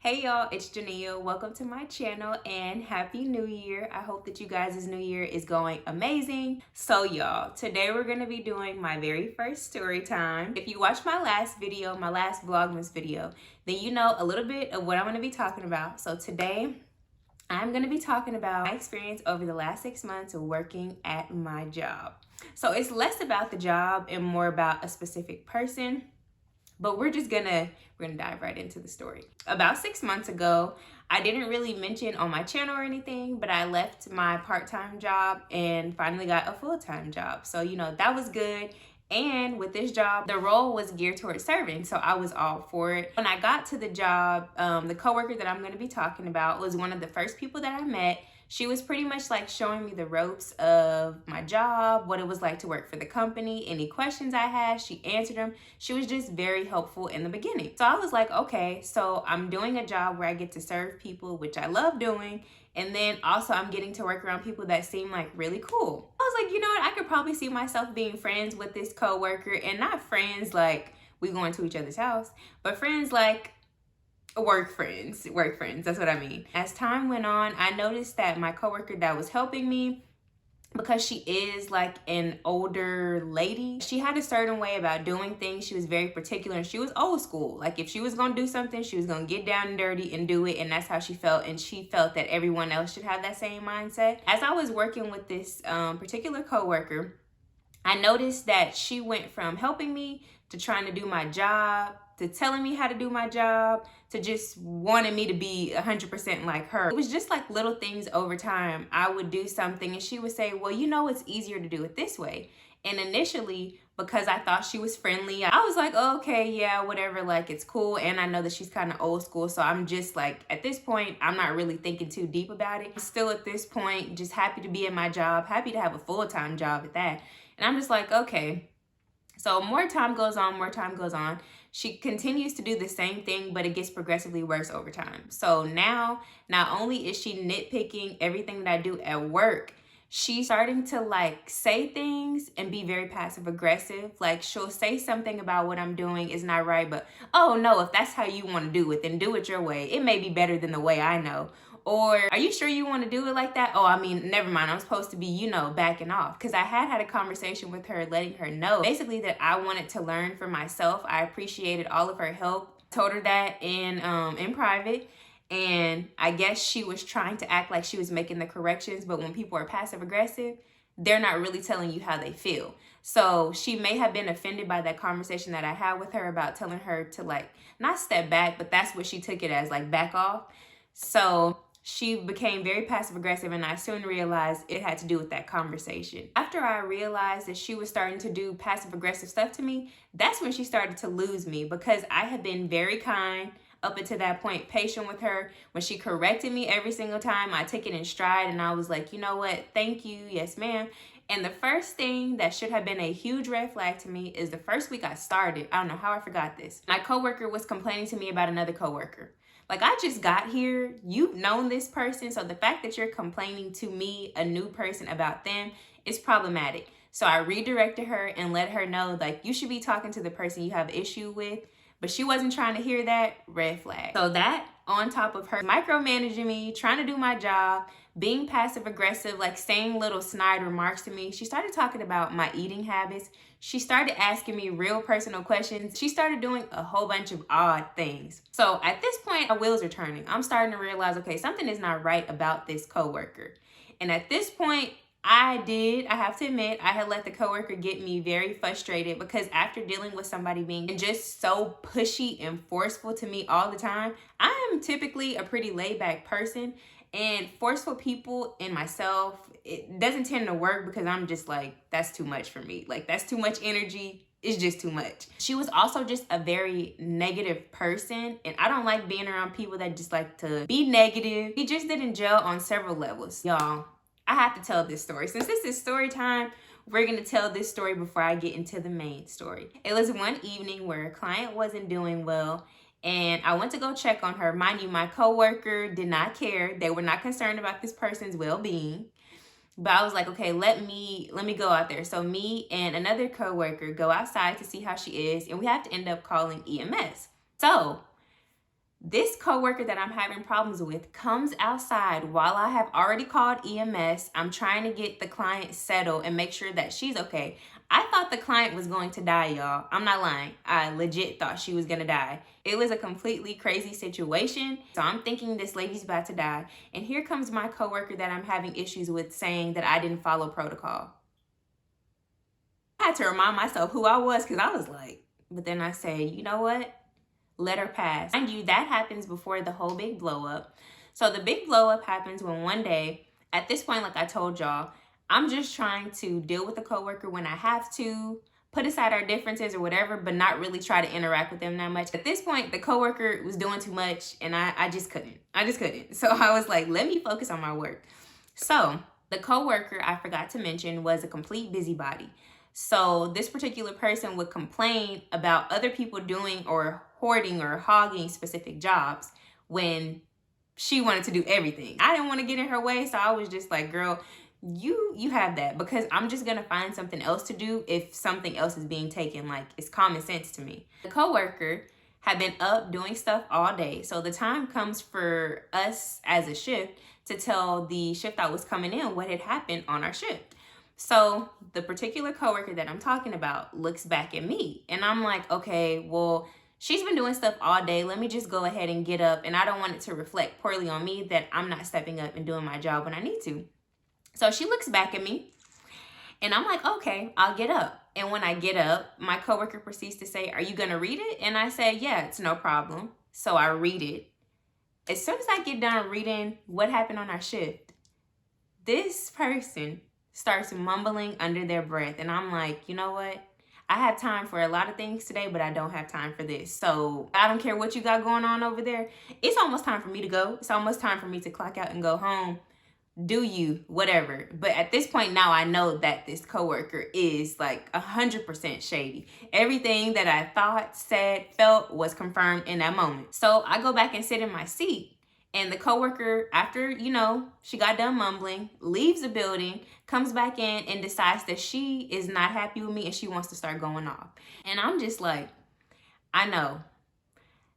Hey y'all, it's Janelle. Welcome to my channel and Happy New Year. I hope that you guys' New Year is going amazing. So y'all, today we're going to be doing my very first story time. If you watched my last video, my last Vlogmas video, then you know a little bit of what I'm going to be talking about. So today, I'm going to be talking about my experience over the last 6 months of working at my job. So it's less about the job and more about a specific person. But we're gonna dive right into the story. About 6 months ago, I didn't really mention on my channel or anything, but I left my part-time job and finally got a full-time job. So, that was good. And with this job, the role was geared towards serving, so I was all for it. When I got to the job, the coworker that I'm gonna be talking about was one of the first people that I met. She was pretty much like showing me the ropes of my job, what it was like to work for the company. Any questions I had, she answered them. She was just very helpful in the beginning. So I was like, okay, so I'm doing a job where I get to serve people, which I love doing. And then also I'm getting to work around people that seem like really cool. I was like, you know what? I could probably see myself being friends with this coworker, and not friends like we going to each other's house, but friends like work friends, that's what I mean. As time went on, I noticed that my coworker that was helping me, because she is like an older lady, she had a certain way about doing things. She was very particular and she was old school. Like if she was gonna do something, she was gonna get down and dirty and do it, and that's how she felt, and she felt that everyone else should have that same mindset. As I was working with this particular coworker, I noticed that she went from helping me to trying to do my job, to telling me how to do my job, to just wanting me to be 100% like her. It was just like little things over time. I would do something and she would say, well, it's easier to do it this way. And initially, because I thought she was friendly, I was like, oh, okay, yeah, whatever, like it's cool. And I know that she's kind of old school. So I'm just like, at this point, I'm not really thinking too deep about it. I'm still at this point, just happy to be in my job, happy to have a full-time job at that. And I'm just like, okay. So more time goes on. She continues to do the same thing, but it gets progressively worse over time. So now, not only is she nitpicking everything that I do at work, she's starting to like say things and be very passive aggressive. Like she'll say something about what I'm doing is not right, but oh no, if that's how you want to do it, then do it your way. It may be better than the way I know. Or are you sure you want to do it like that? Oh, I mean, never mind. I'm supposed to be, backing off. Because I had a conversation with her, letting her know basically that I wanted to learn for myself. I appreciated all of her help. Told her that in private. And I guess she was trying to act like she was making the corrections. But when people are passive aggressive, they're not really telling you how they feel. So she may have been offended by that conversation that I had with her about telling her to like, not step back, but that's what she took it as, like back off. So she became very passive aggressive, and I soon realized it had to do with that conversation. After I realized that she was starting to do passive aggressive stuff to me, that's when she started to lose me, because I had been very kind up until that point, patient with her. When she corrected me every single time, I took it in stride and I was like, you know what? Thank you. Yes, ma'am. And the first thing that should have been a huge red flag to me is the first week I started. I don't know how I forgot this. My coworker was complaining to me about another coworker. Like, I just got here, you've known this person, so the fact that you're complaining to me, a new person, about them is problematic. So I redirected her and let her know, like, you should be talking to the person you have issue with, but she wasn't trying to hear that. Red flag. So that, on top of her micromanaging me, trying to do my job, being passive aggressive, like saying little snide remarks to me, she started talking about my eating habits. She started asking me real personal questions. She started doing a whole bunch of odd things. So at this point, my wheels are turning. I'm starting to realize, okay, something is not right about this coworker. And at this point, I have to admit, I had let the coworker get me very frustrated, because after dealing with somebody being just so pushy and forceful to me all the time, I am typically a pretty laid back person. And forceful people and myself, it doesn't tend to work, because I'm just like, that's too much for me. Like, that's too much energy. It's just too much. She was also just a very negative person, and I don't like being around people that just like to be negative. We just didn't gel on several levels. Y'all, I have to tell this story. Since this is story time, we're going to tell this story before I get into the main story. It was one evening where a client wasn't doing well, and I went to go check on her. Mind you, my coworker did not care. They were not concerned about this person's well-being. But I was like, okay, let me go out there. So me and another coworker go outside to see how she is, and we have to end up calling EMS. So This coworker that I'm having problems with comes outside while I have already called EMS. I'm trying to get the client settled and make sure that she's okay. I thought the client was going to die, y'all. I'm not lying. I legit thought she was gonna die. It was a completely crazy situation. So I'm thinking this lady's about to die. And here comes my coworker that I'm having issues with saying that I didn't follow protocol. I had to remind myself who I was because I was like, but then I say, you know what? Let her pass. Mind you, that happens before the whole big blow up. So the big blow up happens when one day, at this point, like I told y'all, I'm just trying to deal with a coworker when I have to, put aside our differences or whatever, but not really try to interact with them that much. At this point, the coworker was doing too much and I just couldn't. So I was like, let me focus on my work. So the coworker I forgot to mention was a complete busybody. So this particular person would complain about other people doing or hoarding or hogging specific jobs when she wanted to do everything. I didn't want to get in her way, so I was just like, girl, you have that, because I'm just gonna find something else to do if something else is being taken. Like, it's common sense to me. The coworker had been up doing stuff all day, so the time comes for us as a shift to tell the shift that was coming in what had happened on our shift. So the particular coworker that I'm talking about looks back at me and I'm like, okay, well, she's been doing stuff all day. Let me just go ahead and get up. And I don't want it to reflect poorly on me that I'm not stepping up and doing my job when I need to. So she looks back at me and I'm like, okay, I'll get up. And when I get up, my coworker proceeds to say, are you going to read it? And I say, yeah, it's no problem. So I read it. As soon as I get done reading what happened on our shift, this person starts mumbling under their breath. And I'm like, you know what? I have time for a lot of things today, but I don't have time for this. So I don't care what you got going on over there. It's almost time for me to go. It's almost time for me to clock out and go home. Do you, whatever. But at this point now, I know that this coworker is like 100% shady. Everything that I thought, said, felt was confirmed in that moment. So I go back and sit in my seat. And the coworker, after, she got done mumbling, leaves the building, comes back in and decides that she is not happy with me and she wants to start going off. And I'm just like, I know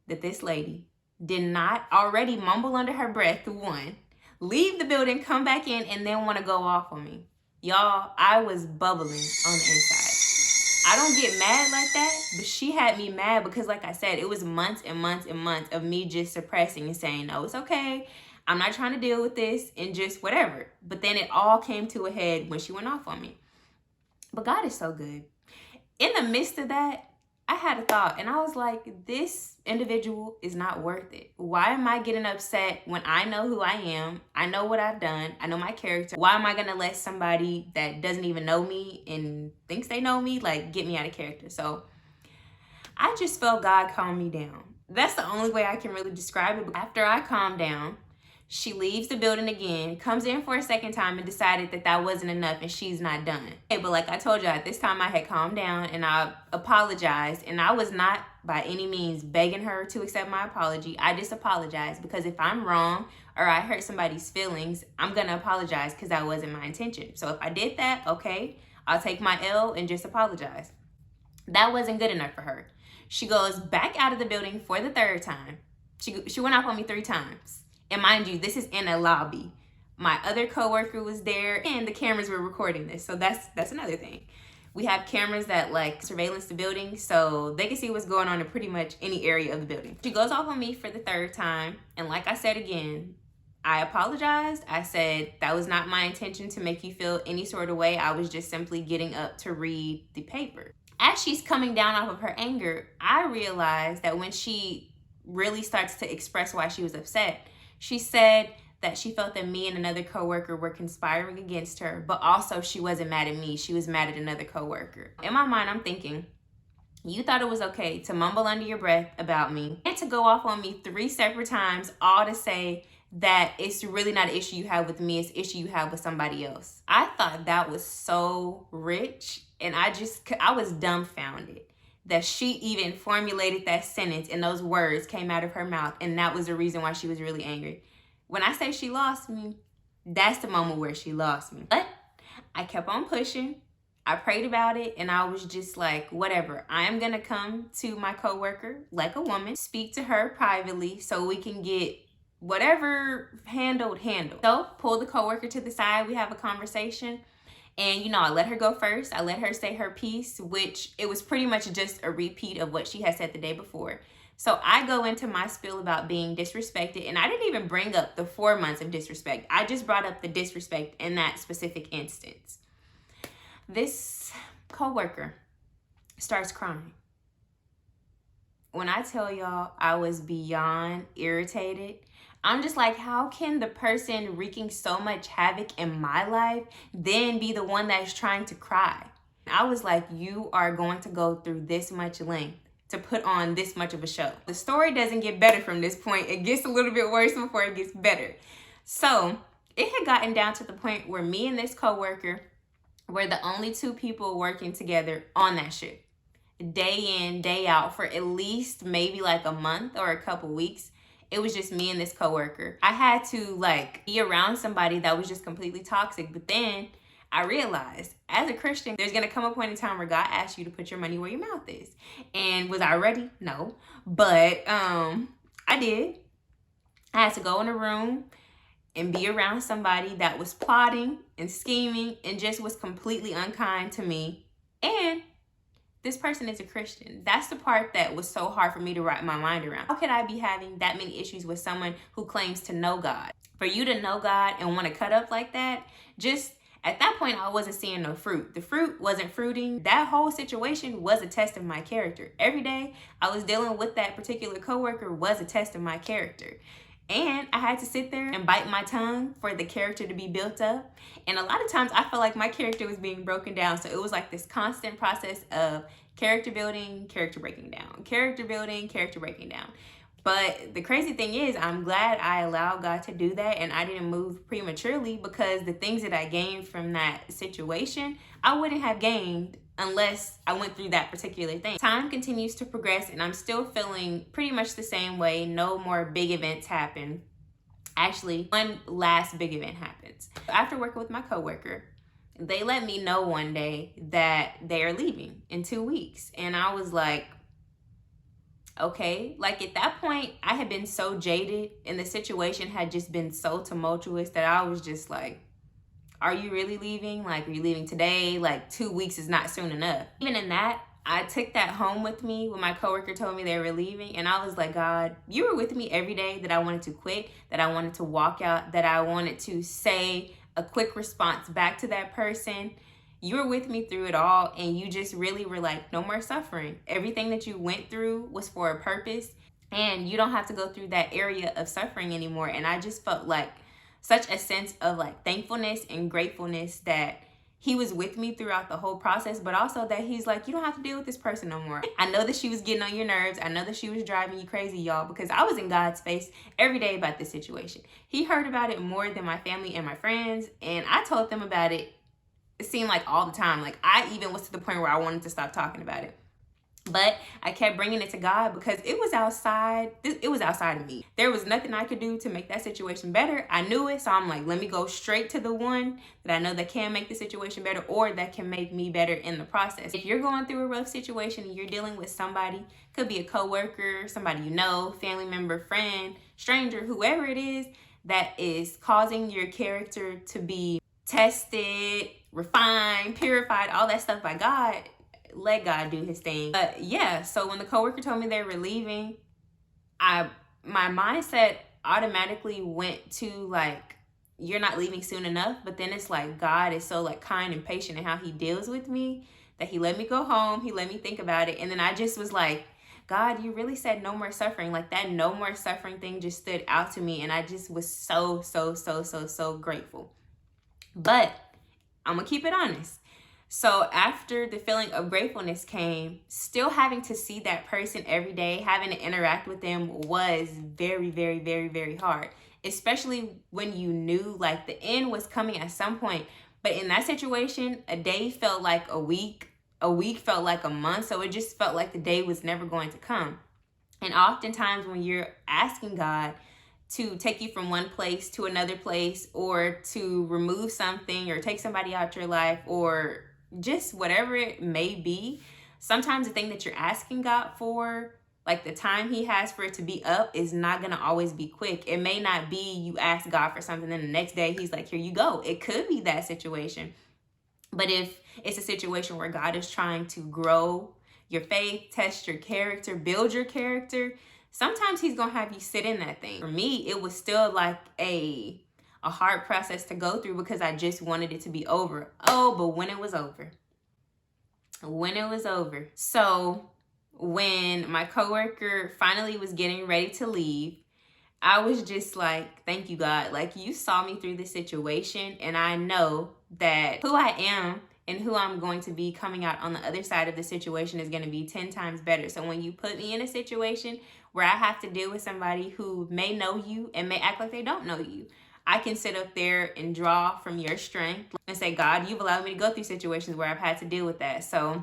that this lady did not already mumble under her breath, one, leave the building, come back in, and then want to go off on me. Y'all, I was bubbling on the inside. I don't get mad like that, but she had me mad because, like I said, it was months and months and months of me just suppressing and saying, no, it's okay. I'm not trying to deal with this and just whatever. But then it all came to a head when she went off on me. But God is so good. In the midst of that, I had a thought and I was like, this individual is not worth it. Why am I getting upset when I know who I am? I know what I've done. I know my character. Why am I going to let somebody that doesn't even know me and thinks they know me, like, get me out of character? So I just felt God calm me down. That's the only way I can really describe it. After I calmed down, she leaves the building again, comes in for a second time and decided that that wasn't enough and she's not done. Okay, but like I told you, at this time I had calmed down and I apologized, and I was not by any means begging her to accept my apology. I just apologized because if I'm wrong or I hurt somebody's feelings, I'm gonna apologize because that wasn't my intention. So if I did that, okay, I'll take my L and just apologize. That wasn't good enough for her. She goes back out of the building for the third time. She went off on me 3 times. And mind you, this is in a lobby. My other coworker was there and the cameras were recording this. So that's another thing. We have cameras that like surveillance the building so they can see what's going on in pretty much any area of the building. She goes off on me for the 3rd time. And like I said again, I apologized. I said that was not my intention to make you feel any sort of way. I was just simply getting up to read the paper. As she's coming down off of her anger, I realized that when she really starts to express why she was upset, she said that she felt that me and another coworker were conspiring against her, but also she wasn't mad at me. She was mad at another coworker. In my mind, I'm thinking, you thought it was okay to mumble under your breath about me and to go off on me 3 separate times, all to say that it's really not an issue you have with me, it's an issue you have with somebody else. I thought that was so rich, and I was dumbfounded that she even formulated that sentence and those words came out of her mouth, and that was the reason why she was really angry. When I say she lost me, that's the moment where she lost me. But I kept on pushing. I prayed about it and I was just like, whatever. I am going to come to my coworker like a woman, speak to her privately so we can get whatever handled. So pull the coworker to the side. We have a conversation. And, you know, I let her go first. I let her say her piece, which it was pretty much just a repeat of what she had said the day before. So I go into my spiel about being disrespected, and I didn't even bring up the 4 months of disrespect. I just brought up the disrespect in that specific instance. This coworker starts crying. When I tell y'all I was beyond irritated, I'm just like, how can the person wreaking so much havoc in my life then be the one that's trying to cry? I was like, you are going to go through this much length to put on this much of a show. The story doesn't get better from this point. It gets a little bit worse before it gets better. So it had gotten down to the point where me and this coworker were the only two people working together on that shift. Day in, day out for at least maybe like a month or a couple weeks. It was just me and this coworker. I had to like be around somebody that was just completely toxic. But then I realized as a Christian, there's going to come a point in time where God asks you to put your money where your mouth is. And was I ready? No. But I did. I had to go in a room and be around somebody that was plotting and scheming and just was completely unkind to me. And this person is a Christian. That's the part that was so hard for me to wrap my mind around. How could I be having that many issues with someone who claims to know God? For you to know God and want to cut up like that, just at that point, I wasn't seeing no fruit. The fruit wasn't fruiting. That whole situation was a test of my character. Every day I was dealing with that particular coworker was a test of my character. And I had to sit there and bite my tongue for the character to be built up. And a lot of times I felt like my character was being broken down. So it was like this constant process of character building, character breaking down, character building, character breaking down. But the crazy thing is, I'm glad I allowed God to do that and I didn't move prematurely, because the things that I gained from that situation, I wouldn't have gained unless I went through that particular thing. Time continues to progress and I'm still feeling pretty much the same way. No more big events happen. Actually, one last big event happens. After working with my coworker, they let me know one day that they are leaving in 2 weeks. And I was like, okay. Like at that point, I had been so jaded and the situation had just been so tumultuous that I was just like, are you really leaving? Like, are you leaving today? Like 2 weeks is not soon enough. Even in that, I took that home with me when my coworker told me they were leaving. And I was like, God, you were with me every day that I wanted to quit, that I wanted to walk out, that I wanted to say a quick response back to that person. You were with me through it all. And you just really were like, no more suffering. Everything that you went through was for a purpose. And you don't have to go through that area of suffering anymore. And I just felt like such a sense of like thankfulness and gratefulness that he was with me throughout the whole process, but also that he's like, you don't have to deal with this person no more. I know that she was getting on your nerves. I know that she was driving you crazy, y'all, because I was in God's face every day about this situation. He heard about it more than my family and my friends, and I told them about it. It seemed like all the time. Like I even was to the point where I wanted to stop talking about it. But I kept bringing it to God because it was outside of me. There was nothing I could do to make that situation better. I knew it. So I'm like, let me go straight to the one that I know that can make the situation better or that can make me better in the process. If you're going through a rough situation and you're dealing with somebody, could be a coworker, somebody you know, family member, friend, stranger, whoever it is that is causing your character to be tested, refined, purified, all that stuff by God, let God do his thing. Yeah, so when the coworker told me they were leaving, my mindset automatically went to like, you're not leaving soon enough. But then it's like God is so like kind and patient in how he deals with me that he let me go home. He let me think about it. And then I just was like, God, you really said no more suffering. Like that no more suffering thing just stood out to me. And I just was so grateful. But I'm gonna keep it honest. So after the feeling of gratefulness came, still having to see that person every day, having to interact with them was very hard. Especially when you knew like the end was coming at some point. But in that situation, a day felt like a week felt like a month. So it just felt like the day was never going to come. And oftentimes when you're asking God to take you from one place to another place, or to remove something or take somebody out your life, or just whatever it may be, sometimes the thing that you're asking God for, like the time he has for it to be up, is not going to always be quick. It may not be you ask God for something, then the next day he's like, here you go. It could be that situation. But if it's a situation where God is trying to grow your faith, test your character, build your character, sometimes he's going to have you sit in that thing. For me, it was still like a hard process to go through because I just wanted it to be over. Oh, but when it was over. So when my coworker finally was getting ready to leave, I was just like, thank you, God. Like, you saw me through this situation, and I know that who I am and who I'm going to be coming out on the other side of the situation is going to be 10 times better. So when you put me in a situation where I have to deal with somebody who may know you and may act like they don't know you, I can sit up there and draw from your strength and say, God, you've allowed me to go through situations where I've had to deal with that. So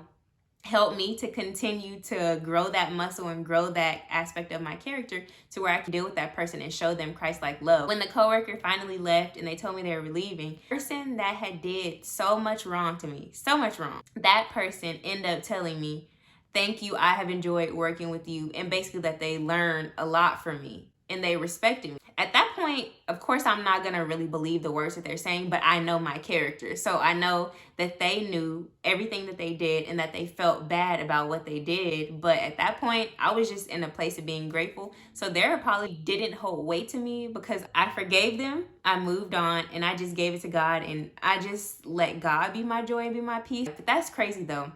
help me to continue to grow that muscle and grow that aspect of my character to where I can deal with that person and show them Christ-like love. When the coworker finally left and they told me they were leaving, the person that had did so much wrong to me, so much wrong, that person ended up telling me, thank you, I have enjoyed working with you, and basically that they learned a lot from me and they respected me. At that point, of course, I'm not going to really believe the words that they're saying, but I know my character. So I know that they knew everything that they did and that they felt bad about what they did. But at that point, I was just in a place of being grateful. So their apology didn't hold weight to me because I forgave them. I moved on and I just gave it to God, and I just let God be my joy and be my peace. But that's crazy though.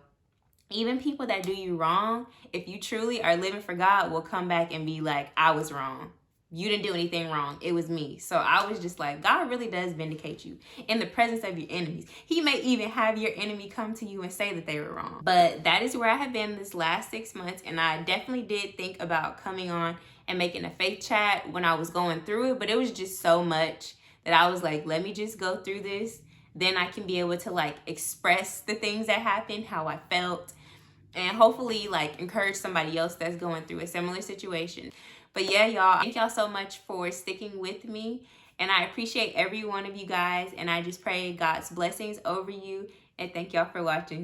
Even people that do you wrong, if you truly are living for God, will come back and be like, I was wrong. You didn't do anything wrong. It was me. So I was just like, God really does vindicate you in the presence of your enemies. He may even have your enemy come to you and say that they were wrong. But that is where I have been this last 6 months. And I definitely did think about coming on and making a faith chat when I was going through it. But it was just so much that I was like, let me just go through this. Then I can be able to like express the things that happened, how I felt, and hopefully like encourage somebody else that's going through a similar situation. But yeah, y'all, thank y'all so much for sticking with me. And I appreciate every one of you guys. And I just pray God's blessings over you. And thank y'all for watching.